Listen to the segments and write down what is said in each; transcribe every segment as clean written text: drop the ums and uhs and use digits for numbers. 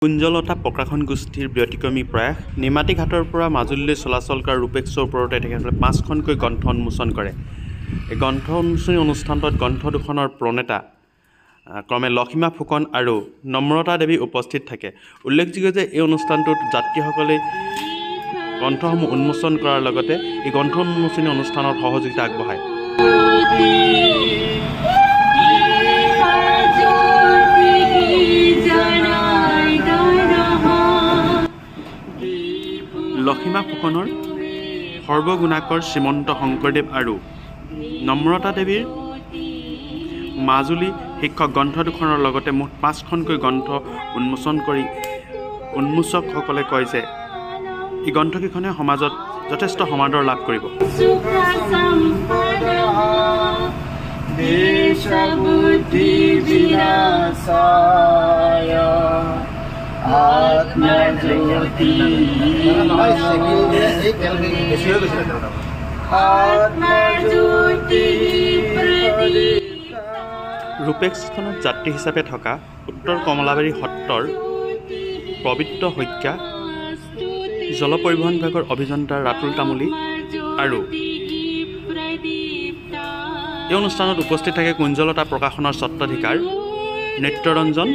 কুঞ্জলতা প্ৰকাশন গোষ্ঠীৰ ব্যতিক্ৰমী প্ৰয়াস নিমাতী ঘাটৰ পৰা মাজুলীলৈ চলাচল কৰা ৰূপেক্সৰ ওপৰতে তেখেতসকলে 5খনকৈ গ্ৰন্থ উন্মোচন কৰে। এই গ্ৰন্থ উন্মোচনী অনুষ্ঠানটোত গ্ৰন্থ দুখনৰ প্ৰণেতা ক্ৰমে লক্ষ্মীমা ফুকন আৰু নম্ৰতা দেৱী উপস্থিত থাকে। উল্লেখযোগ্য যে এই অনুষ্ঠানটোত যাত্ৰীসকলে গ্ৰন্থসমূহ উন্মোচন কৰাৰ লগতে এই গ্ৰন্থ উন্মোচনী অনুষ্ঠানত সহযোগিতা আগবঢ়ায়। লক্ষ্মীমা ফুকনৰ সৰ্বগুণাকৰ শ্ৰীমন্ত শংকৰদেৱ আৰু নম্ৰতা দেৱীৰ মাজুলী শিক্ষক গ্ৰন্থ দুখনৰ লগতে মুঠ 5খনকৈ গ্ৰন্থ উন্মোচন কৰি উন্মোচকসকলে কয় যে এই গ্ৰন্থকেইখনে সমাজত যথেষ্ট সমাদৰ লাভ কৰিব। ৰূপেক্সখনত যাত্ৰী হিচাপে থকা উত্তৰ কমলাবাৰী সত্ৰৰ পবিত্ৰ শইকীয়া, জল পৰিবহণ বিভাগৰ অভিযন্তা ৰাতুল তামুলী আৰু এই অনুষ্ঠানত উপস্থিত থাকে কুঞ্জলতা প্ৰকাশনৰ স্বত্বাধিকাৰ নৃত্যৰঞ্জন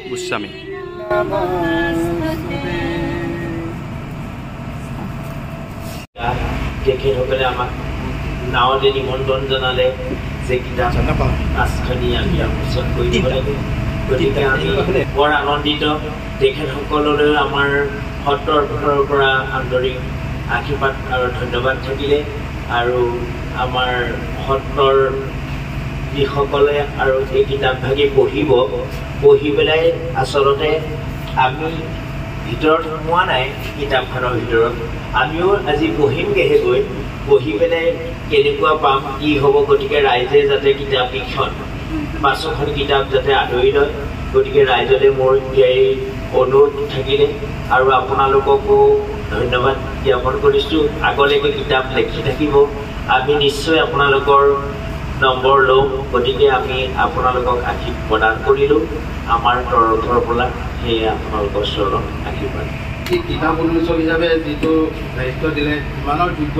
গোস্বামী। তেখেতসকলে আমাক নাৱতে নিমন্ত্ৰণ জনালে যে কিতাপ 5খনি আমি উন্মোচন কৰিব লাগে। গতিকে আমি বৰ আনন্দিত। তেখেতসকললৈ আমাৰ সত্ৰৰ ফালৰ পৰা আন্তৰিক আশীৰ্বাদ আৰু ধন্যবাদ থাকিলে আৰু আমাৰ সত্ৰৰ যিসকলে আৰু এই কিতাপভাগি পঢ়ি পেলাই আচলতে আমি ভিতৰত সোমোৱা নাই কিতাপখনৰ ভিতৰত, আমিও আজি পঢ়িমগৈহে গৈ, পঢ়ি পেলাই কেনেকুৱা পাম কি হ'ব। গতিকে ৰাইজে যাতে কিতাপকেইখন 5খন কিতাপ যাতে আদৰি লয়, গতিকে ৰাইজলৈ মোৰ এই অনুৰোধ থাকিলে আৰু আপোনালোককো ধন্যবাদ জ্ঞাপন কৰিছোঁ। আগলৈকে কিতাপ লিখি থাকিব, আমি নিশ্চয় আপোনালোকৰ নম্বৰ লওঁ। গতিকে আমি আপোনালোকক আশীৰ্বাদ প্ৰদান কৰিলোঁ আমাৰ তৰফৰ পৰা, সেয়ে আপোনালোকৰ চৰণত আশীৰ্বাদ। কিতাপ উন্মোচক হিচাপে যিটো দায়িত্ব দিলে ইমানৰ যোগ্য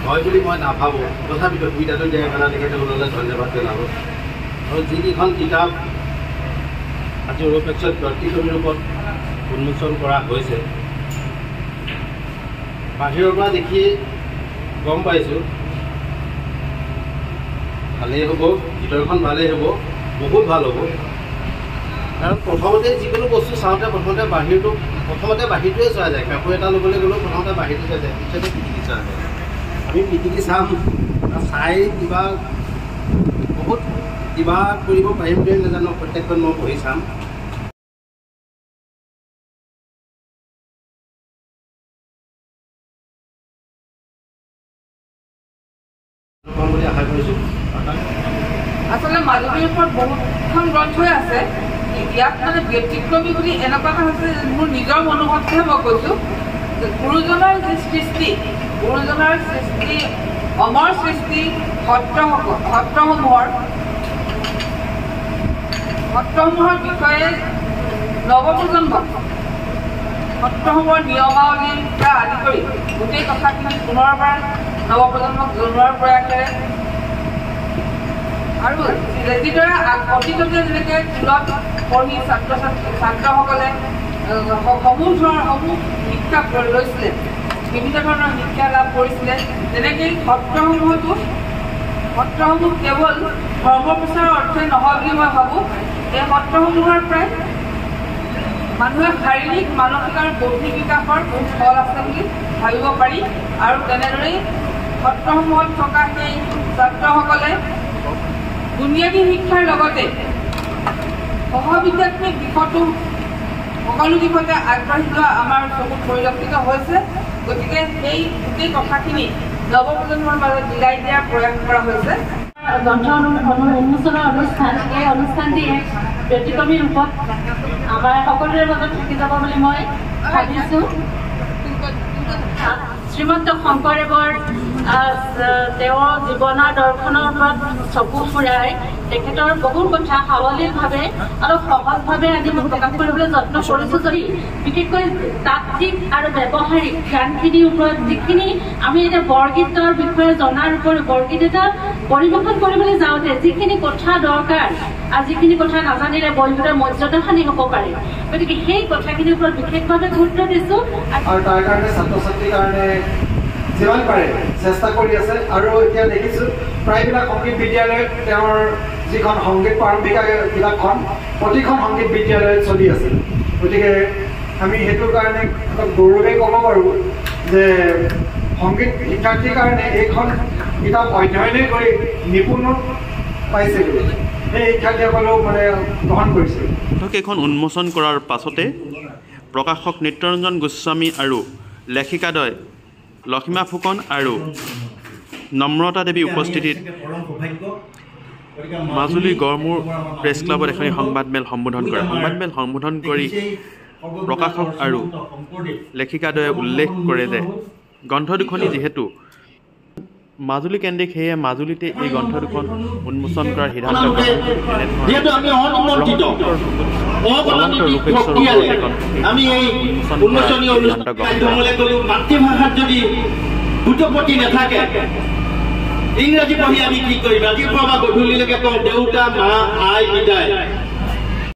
হয় বুলি মই নাভাবোঁ, তথাপিতো সুবিধাটো দিয়াৰ কাৰণে তেখেতসকললৈ ধন্যবাদ জনালোঁ। আৰু যিকেইখন কিতাপ আজি ৰূপেক্সত ব্যতিক্ৰমী ৰূপত উন্মোচন কৰা হৈছে, বাহিৰৰ পৰা দেখি গম পাইছোঁ ভালেই হ'ব, ভিতৰখন ভালেই হ'ব, বহুত ভাল হ'ব। কাৰণ প্ৰথমতে যিকোনো বস্তু চাওঁতে প্ৰথমতে বাহিৰটোৱে চোৱা যায়। কাপোৰ এটা ল'বলৈ গ'লেও প্ৰথমতে বাহিৰটো চোৱা যায়, পিছতে পিটিকি চোৱা যায়। আমি পিটিকি চাম, চাই বহুত কিবা কৰিব পাৰিম বুলি নাজানো, প্ৰত্যেকখন মই পঢ়ি চাম। বুলি আশা কৰিছোঁ। আচলতে মাজুলীৰ ওপৰত বহুতখন গ্ৰন্থই আছে। ইয়াত মানে ব্যতিক্ৰমী বুলি এনেকুৱা এটা হৈছে, মোৰ নিজৰ মনোভাৱটোহে মই কৈছোঁ। গুৰুজনাৰ যি সৃষ্টি, গুৰুজনাৰ সৃষ্টি, অমৰ সৃষ্টি, সত্ৰসমূহৰ বিষয়ে নৱপ্ৰজন্মক সত্ৰসমূহৰ নিয়মাৱলীৰ পৰা আদি কৰি গোটেই কথাখিনি পুনৰবাৰ নৱপ্ৰজন্মক জনোৱাৰ প্ৰয়াসেৰে আৰু যিদৰে অতীততে যেনেকৈ স্কুলত পঢ়ি ছাত্ৰসকলে সমূহ শিক্ষা লৈছিলে, বিভিন্ন ধৰণৰ শিক্ষা লাভ কৰিছিলে, তেনেকেই সত্ৰসমূহ কেৱল ধৰ্ম প্ৰচাৰৰ অৰ্থে নহয় বুলি মই ভাবোঁ। এই সত্ৰসমূহৰ পৰাই মানুহে শাৰীৰিক, মানসিক আৰু বৌদ্ধিক বিকাশৰ বহুত ফল আছে বুলি ভাবিব পাৰি। আৰু তেনেদৰেই সত্ৰসমূহত থকা সেই ছাত্ৰসকলে বুনিয়াদী শিক্ষাৰ লগতে সহবিদ্যাত্মিক দিশতো সকলো দিশতে আগবাঢ়ি যোৱা আমাৰ চকুত পৰিলক্ষিত হৈছে। গতিকে সেই গোটেই কথাখিনি নৱপ্ৰজন্মৰ মাজত বিলাই দিয়াৰ প্ৰয়াস কৰা হৈছে। গ্ৰন্থ উন্মোচনৰ অনুষ্ঠান, এই অনুষ্ঠানটি এক ব্যতিক্ৰমী ৰূপত আমাৰ সকলোৰে মাজত থাকি যাব বুলি মই ভাবিছোঁ। শ্ৰীমন্ত শংকৰদেৱৰ তেওঁৰ জীৱনৰ দৰ্শনৰ ওপৰত চকু ফুৰাই তেখেতৰ বহু কথা সাৱলীলভাৱে আৰু সহজভাৱে আদি মই প্ৰকাশ কৰিবলৈ যত্ন কৰিছোঁ যদি বিশেষকৈ তাত্ত্বিক আৰু ব্যৱহাৰিক জ্ঞানখিনিৰ ওপৰত যিখিনি আমি এতিয়া বৰগীতৰ বিষয়ে জনাৰ উপৰিও বৰগীত এটা পৰিৱেশন কৰিবলৈ যাওঁতে যিখিনি কথা দৰকাৰ আৰু যিখিনি কথা নাজানিলে বৰগীতৰ মৰ্যাদা হানি হ'ব পাৰে গতিকে সেই কথাখিনিৰ ওপৰত বিশেষভাৱে গুৰুত্ব দিছোঁ আৰু তাৰ কাৰণে ছাত্ৰ ছাত্ৰীৰ কাৰণে যিমান পাৰে চেষ্টা কৰি আছে আৰু এতিয়া দেখিছোঁ প্ৰায়বিলাক সংগীত বিদ্যালয়ত তেওঁৰ যিখন সংগীত প্ৰাৰম্ভিকা কিতাপখন প্ৰতিখন সংগীত বিদ্যালয়ত চলি আছে গতিকে আমি সেইটোৰ কাৰণে গৌৰৱে ক'ব পাৰোঁ যে সংগীত শিক্ষাৰ্থীৰ কাৰণে এইখন কিতাপ অধ্যয়নেই কৰি নিপুণ পাইছে সেই শিক্ষাৰ্থীসকলেও মানে গ্ৰহণ কৰিছে এইখন উন্মোচন কৰাৰ পাছতে প্ৰকাশক নিত্যৰঞ্জন গোস্বামী আৰু লেখিকাদ্বয় লক্ষ্মীমা ফুকন আৰু নম্ৰতা দেৱী উপস্থিতিত মাজুলী গড়মূৰ প্ৰেছ ক্লাবত এখন সংবাদমেল সম্বোধন কৰে সংবাদমেল সম্বোধন কৰি প্ৰকাশক আৰু লেখিকাদ্বয়ে উল্লেখ কৰে যে গ্ৰন্থ দুখনি যিহেতু মাজুলী কেন্দ্ৰিক সেয়ে মাজুলীতে এই গ্ৰন্থ দুখন উন্মোচন কৰাৰ সিদ্ধান্ত মাতৃভাষাত যদি দ্ৰুতপতি নাথাকে ইংৰাজী পঢ়ি আমি কি কৰিম ৰাতিপুৱা বা গধূলিলৈকে কওঁ দেউতা মা আই বিদায়